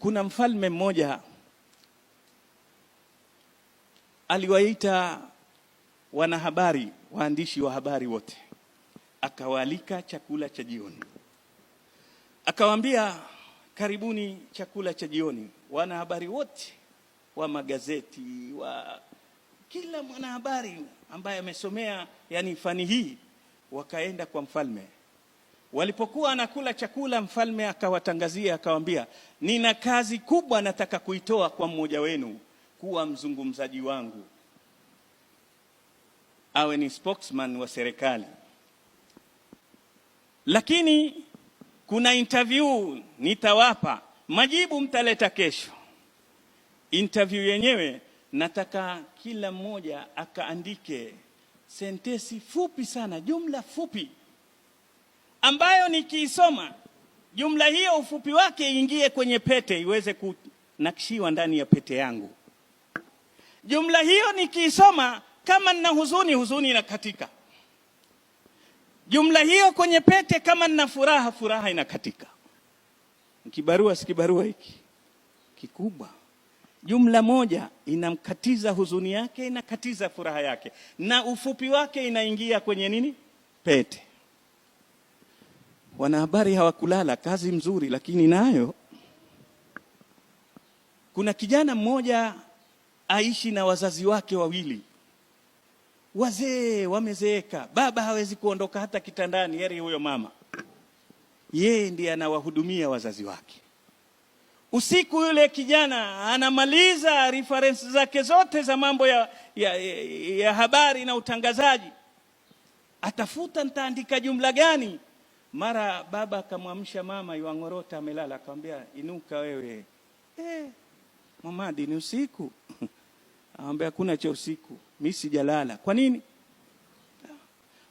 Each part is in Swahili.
Kuna mfalme mmoja aliwaita wanahabari, waandishi wa habari wote, akawaalika chakula cha jioni. Akawaambia, karibuni chakula cha jioni. Wanahabari wote wa magazeti, wa kila mwanahabari ambaye amesomea yani fani hii, wakaenda kwa mfalme. Walipokuwa anakula chakula, mfalme akawatangazia, akawaambia, nina kazi kubwa nataka kuitoa kwa mmoja wenu kuwa mzungumzaji wangu, awe ni spokesman wa serikali. Lakini kuna interview nitawapa, majibu mtaleta kesho. Interview yenyewe nataka kila mmoja akaandike sentensi fupi sana, jumla fupi ambayo nikiisoma jumla hiyo ufupi wake ingie kwenye pete, iweze kunakshiwa ndani ya pete yangu. Jumla hiyo nikiisoma, kama nina huzuni, huzuni inakatika. Jumla hiyo kwenye pete, kama nina furaha, furaha inakatika. Kibarua si kibarua hiki kikubwa, jumla moja inamkatiza huzuni yake, inakatiza furaha yake, na ufupi wake inaingia kwenye nini? Pete. Wanahabari hawakulala, kazi mzuri, lakini nayo kuna kijana mmoja aishi na wazazi wake wawili, wazee wamezeeka, baba hawezi kuondoka hata kitandani, heri huyo mama, yeye ndiye anawahudumia wazazi wake. Usiku yule kijana anamaliza reference zake zote za mambo ya habari na utangazaji, atafuta nitaandika jumla gani. Mara baba akamwamsha mama, yuangorota amelala, akamwambia, inuka wewe. Mamadi, ni usiku. Amwambia, hakuna cha usiku, mimi sijalala. Kwa nini?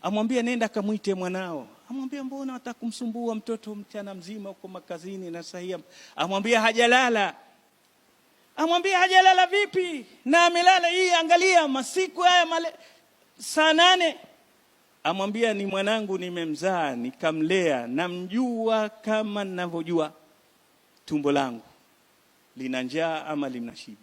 Amwambia, nenda kamuite mwanao. Amwambia, mbona unataka kumsumbua mtoto mchana mzima huko makazini na sahia? Amwambia, hajalala. Amwambia, hajalala vipi? Na amelala, hii angalia masiku haya saa 8. Amwambia, ni mwanangu, nimemzaa nikamlea, namjua kama ninavyojua tumbo langu lina njaa ama lina shibe.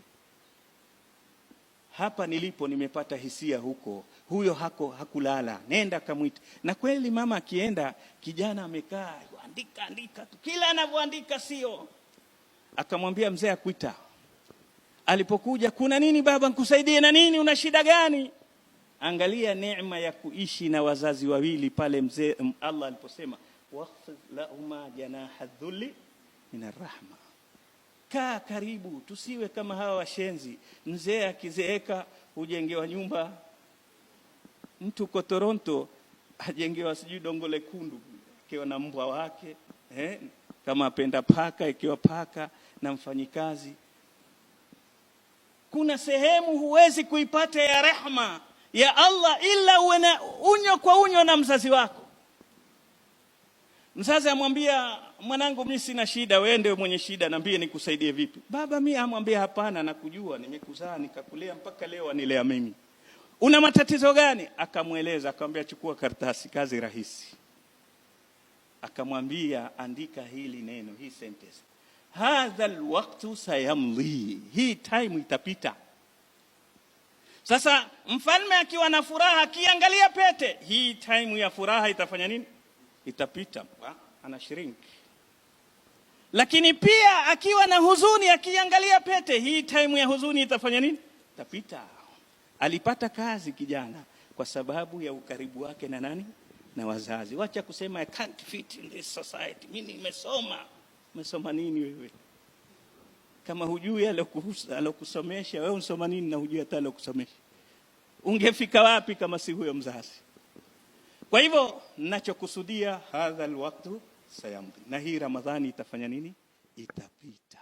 Hapa nilipo nimepata hisia huko, huyo hakulala, nenda kamuite. Na kweli mama akienda, kijana amekaa andika tu, kila anavyoandika sio. Akamwambia mzee akuita. Alipokuja, kuna nini baba, nikusaidie na nini, una shida gani? Angalia neema ya kuishi na wazazi wawili pale mzee Allah aliposema, waqfid lahuma janaha dhulli min arrahma. Kaa karibu, tusiwe kama hawa washenzi. Mzee akizeeka hujengewa nyumba, mtu uko Toronto ajengewa sijui Dongo Lekundu ikiwa na mbwa wake, kama apenda paka ikiwa paka na mfanyikazi. Kuna sehemu huwezi kuipata ya rehma ya Allah ila uwe na unyo kwa unyo na mzazi wako. Mzazi amwambia, mwanangu, mimi sina shida, wewe ndio mwenye shida, niambie nikusaidie vipi. Baba mimi amwambia, hapana, nakujua, nimekuzaa nikakulea mpaka leo anilea mimi. Una matatizo gani? Akamweleza, akamwambia, chukua karatasi, kazi rahisi. Akamwambia, andika hili neno, hii sentence, hadha alwaqtu sayamli, hii time itapita. Sasa mfalme akiwa na furaha, akiangalia pete, hii time ya furaha itafanya nini? Itapita, ana shrink. Lakini pia akiwa na huzuni, akiangalia pete, hii time ya huzuni itafanya nini? Itapita. Alipata kazi kijana kwa sababu ya ukaribu wake na nani? Na wazazi. Wacha kusema I can't fit in this society, mimi nimesoma. Umesoma nini wewe? Kama hujui alokusomesha, wewe unsoma nini na hujui hata alokusomesha? Ungefika wapi kama si huyo mzazi? Kwa hivyo ninachokusudia, hadha alwaqtu sayamdi, na hii Ramadhani itafanya nini? Itapita.